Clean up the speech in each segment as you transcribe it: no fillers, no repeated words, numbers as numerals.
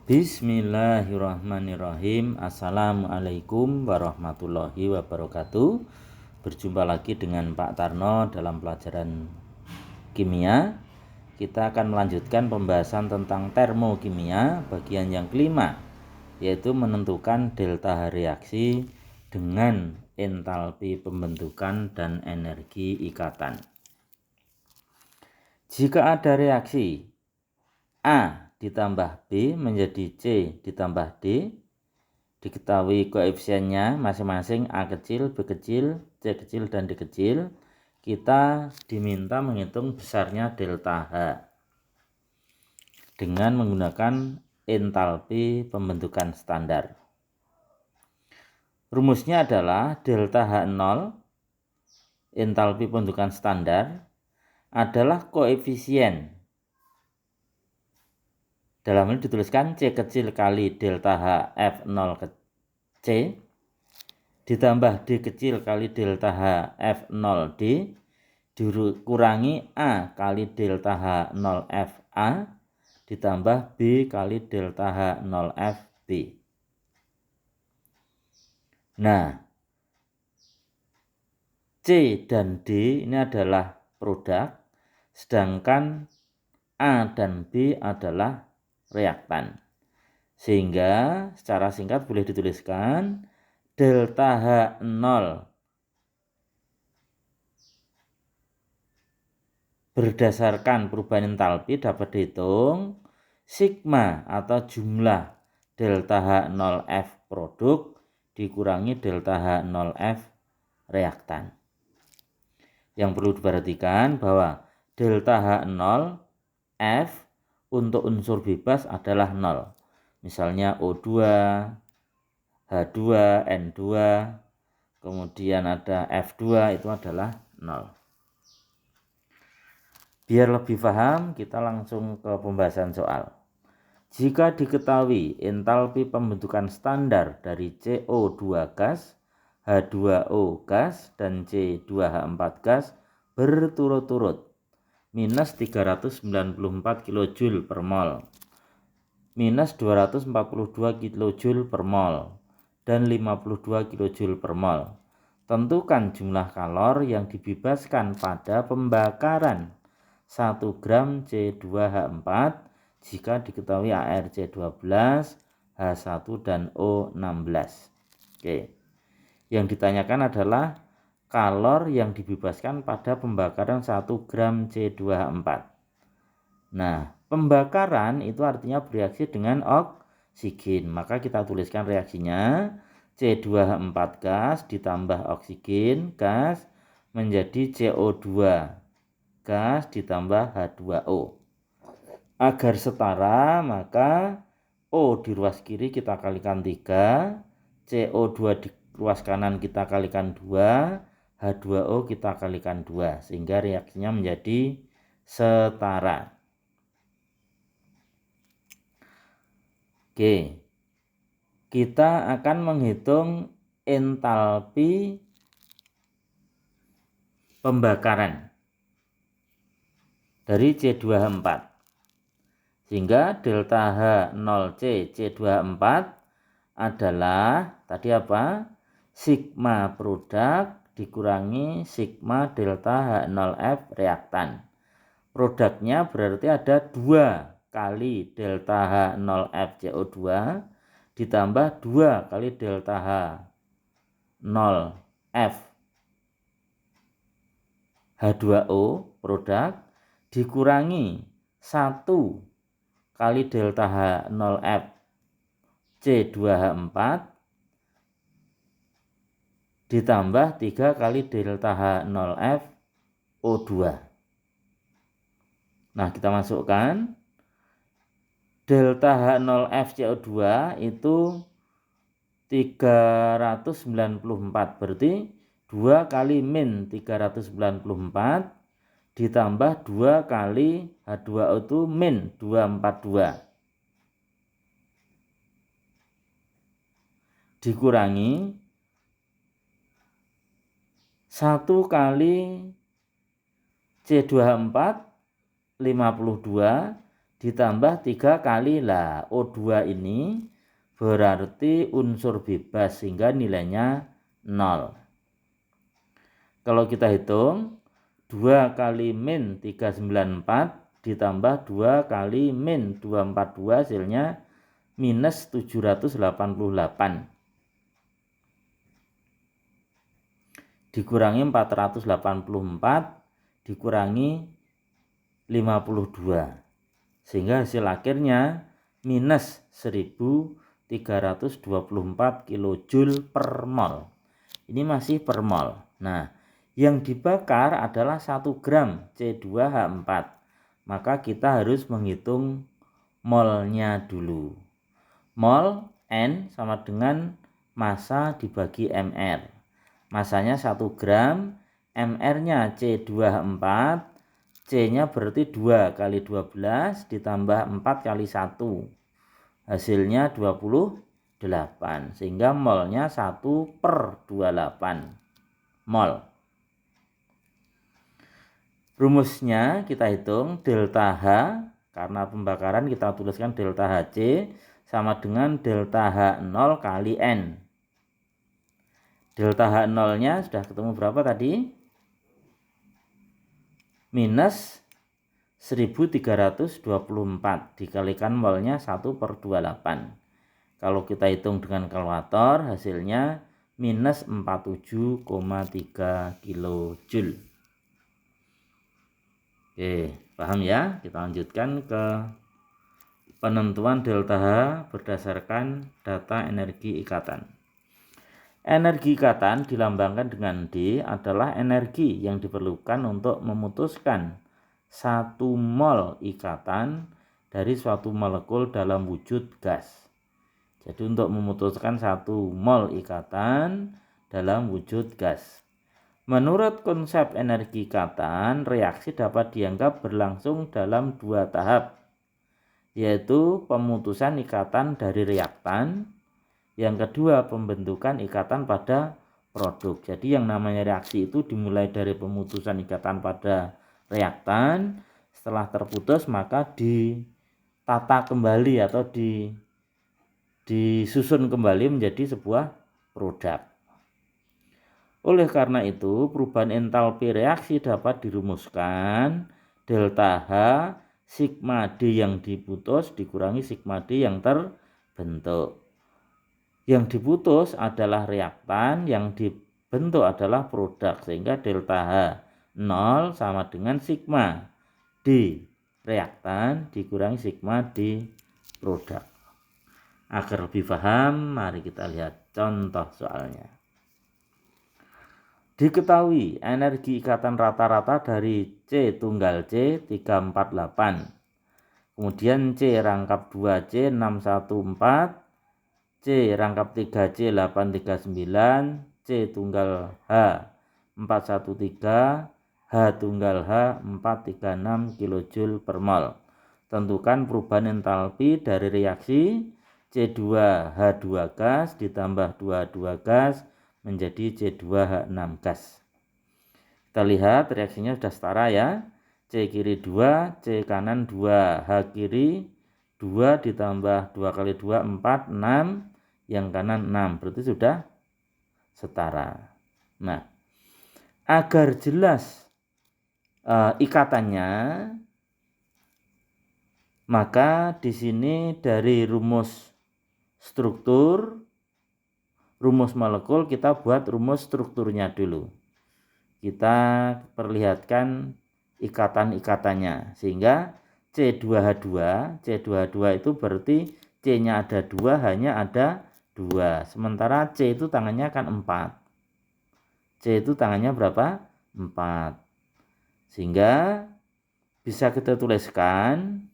Bismillahirrahmanirrahim. Assalamualaikum warahmatullahi wabarakatuh. Berjumpa lagi dengan Pak Tarno dalam pelajaran kimia. Kita akan melanjutkan pembahasan tentang termokimia bagian yang kelima, yaitu menentukan delta reaksi dengan entalpi pembentukan dan energi ikatan. Jika ada reaksi A ditambah B menjadi C ditambah D, diketahui koefisiennya masing-masing A kecil, B kecil, C kecil, dan D kecil, kita diminta menghitung besarnya delta H dengan menggunakan entalpi pembentukan standar. Rumusnya adalah delta H0, entalpi pembentukan standar, adalah koefisien. Dalam ini dituliskan C kecil kali delta H F0 C ditambah D kecil kali delta H F0 D dikurangi A kali delta H0 F A ditambah B kali delta H0 F B. Nah, C dan D ini adalah produk, sedangkan A dan B adalah reaktan. Sehingga secara singkat boleh dituliskan delta H0 berdasarkan perubahan entalpi dapat dihitung sigma atau jumlah delta H0 F produk dikurangi delta H0 F reaktan. Yang perlu diperhatikan bahwa delta H0 F untuk unsur bebas adalah 0. Misalnya O2, H2, N2, kemudian ada F2, itu adalah 0. Biar lebih paham, kita langsung ke pembahasan soal. Jika diketahui entalpi pembentukan standar dari CO2 gas, H2O gas, dan C2H4 gas berturut-turut minus 394 kJ per mol, minus 242 kJ per mol, dan 52 kJ per mol. Tentukan jumlah kalor yang dibebaskan pada pembakaran 1 gram C2H4 jika diketahui ARC12, H1, dan O16. Oke. Yang ditanyakan adalah kalor yang dibebaskan pada pembakaran 1 gram C2H4. Nah, pembakaran itu artinya bereaksi dengan oksigen. Maka kita tuliskan reaksinya C2H4 gas ditambah oksigen gas menjadi CO2 gas ditambah H2O. Agar setara, maka O di ruas kiri kita kalikan 3, CO2 di ruas kanan kita kalikan 2, H2O kita kalikan 2, sehingga reaksinya menjadi setara. Oke, kita akan menghitung entalpi pembakaran dari C2H4. Sehingga delta H0C C2H4 adalah tadi apa? Sigma produk dikurangi sigma delta H0F reaktan. Produknya berarti ada 2 kali delta H0F CO2 ditambah 2 kali delta H0F H2O produk dikurangi 1 kali delta H0F C2H4 ditambah 3 kali delta H0F O2. Nah, kita masukkan delta H0F CO2 itu 394, berarti 2 kali min 394 ditambah 2 kali H2O itu min 242 dikurangi 1 kali C2H4 52 ditambah 3 kali lah O2 ini berarti unsur bebas sehingga nilainya 0. Kalau kita hitung 2 kali min 394 ditambah 2 kali min 242 hasilnya minus 788 dikurangi 484 dikurangi 52 sehingga hasil akhirnya minus 1324 kilojoule per mol. Ini masih per mol. Nah, yang dibakar adalah 1 gram C2H4. Maka kita harus menghitung molnya dulu. Mol N sama dengan massa dibagi mR. Massanya 1 gram, mR-nya C2H4, C-nya berarti 2 kali 12 ditambah 4 kali 1. Hasilnya 28. Sehingga molnya 1/28 mol. Rumusnya kita hitung delta H, karena pembakaran kita tuliskan delta HC sama dengan delta H0 kali N. Delta H0-nya sudah ketemu berapa tadi? Minus 1324 dikalikan molnya 1/28. Kalau kita hitung dengan kalkulator hasilnya minus 47,3 kilojoule. Oke, paham ya? Kita lanjutkan ke penentuan delta H berdasarkan data energi ikatan. Energi ikatan dilambangkan dengan D adalah energi yang diperlukan untuk memutuskan 1 mol ikatan dari suatu molekul dalam wujud gas. Jadi untuk memutuskan 1 mol ikatan dalam wujud gas. Menurut konsep energi ikatan, reaksi dapat dianggap berlangsung dalam 2 tahap, yaitu pemutusan ikatan dari reaktan, yang kedua pembentukan ikatan pada produk. Jadi yang namanya reaksi itu dimulai dari pemutusan ikatan pada reaktan, setelah terputus maka ditata kembali atau disusun kembali menjadi sebuah produk. Oleh karena itu, perubahan entalpi reaksi dapat dirumuskan delta H sigma D yang diputus dikurangi sigma D yang terbentuk. Yang diputus adalah reaktan, yang dibentuk adalah produk, sehingga delta H 0 sama dengan sigma D reaktan dikurangi sigma D produk. Agar lebih paham, mari kita lihat contoh soalnya. Diketahui energi ikatan rata-rata dari C tunggal C 348. Kemudian C rangkap 2C 614, C rangkap 3C 839, C tunggal H 413, H tunggal H 436 kilojoule per mol. Tentukan perubahan entalpi dari reaksi C2H2 gas ditambah 2H2 gas menjadi C2H6 gas. Kita lihat reaksinya sudah setara ya. C kiri 2, C kanan 2, H kiri 2 ditambah 2 kali 2 4, 6, yang kanan 6, berarti sudah setara. Nah, agar jelas ikatannya, maka di sini dari rumus struktur, rumus molekul, kita buat rumus strukturnya dulu. Kita perlihatkan ikatan-ikatannya, sehingga C2H2 itu berarti C-nya ada 2, H-nya ada 2. Sementara C itu tangannya kan 4. C itu tangannya berapa? 4. Sehingga bisa kita tuliskan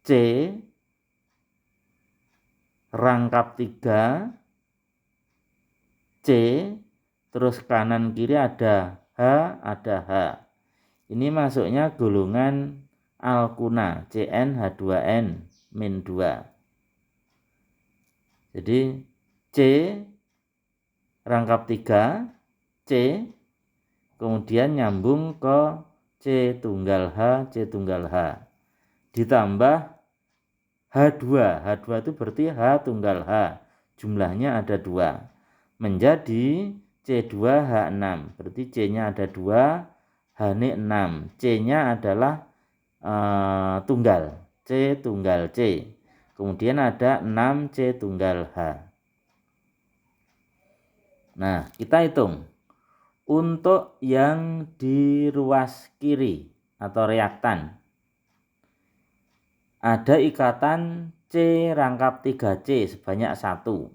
C rangkap 3 C, terus kanan kiri ada H. Ini masuknya golongan alkuna CnH2n min 2. Jadi C rangkap 3 C, kemudian nyambung ke C tunggal H. ditambah H2. H2 itu berarti H tunggal H. Jumlahnya ada 2. Menjadi C2H6. Berarti C-nya ada 2, H6. C-nya adalah tunggal. C tunggal C. Kemudian ada 6C tunggal H. Nah, kita hitung. Untuk yang di ruas kiri atau reaktan, ada ikatan C rangkap 3C sebanyak 1.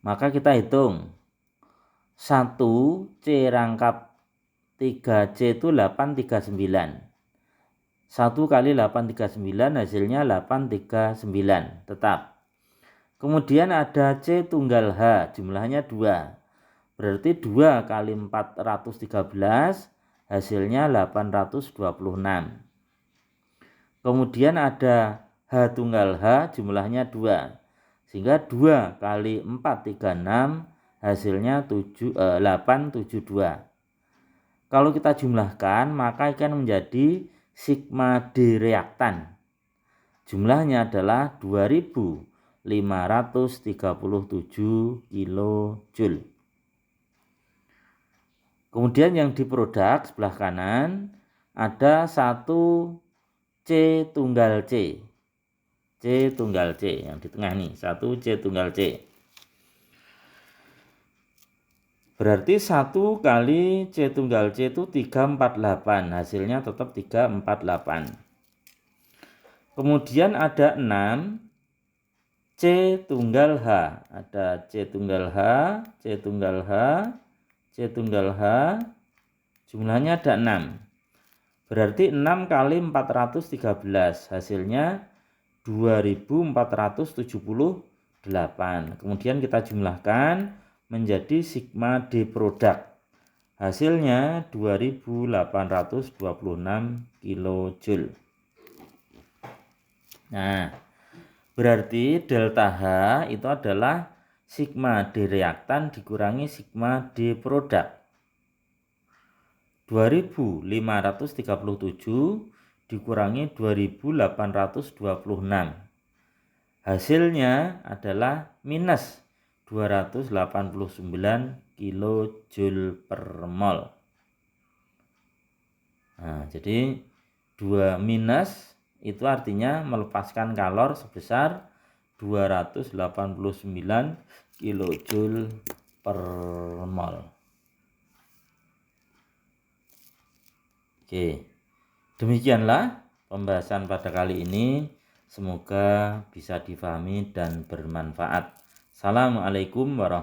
Maka kita hitung 1C rangkap 3C itu 839. 1 kali 839 hasilnya 839 tetap. Kemudian ada C tunggal H, jumlahnya 2. Berarti 2 kali 413 hasilnya 826. Kemudian ada H tunggal H, jumlahnya 2. Sehingga 2 kali 436 hasilnya 872. Kalau kita jumlahkan maka akan menjadi sigma D reaktan. Jumlahnya adalah 2537 kilojoule. Kemudian yang di produk sebelah kanan ada 1 C tunggal C. C tunggal C yang di tengah nih, 1 C tunggal C. Berarti 1 kali C tunggal C itu 348. Hasilnya tetap 348. Kemudian ada 6 C tunggal H. Ada C tunggal H, C tunggal H, C tunggal H. Jumlahnya ada 6. Berarti 6 kali 413. Hasilnya 2478. Kemudian kita jumlahkan menjadi sigma D produk. Hasilnya 2826 kilojoule. Nah, berarti delta H itu adalah sigma D reaktan dikurangi sigma D produk. 2537 dikurangi 2826. Hasilnya adalah minus 289 kilojoule per mol. Nah, jadi 2 minus itu artinya melepaskan kalor sebesar 289 kilojoule per mol. Oke, demikianlah pembahasan pada kali ini. Semoga bisa difahami dan bermanfaat. Assalamualaikum warahmatullahi wabarakatuh.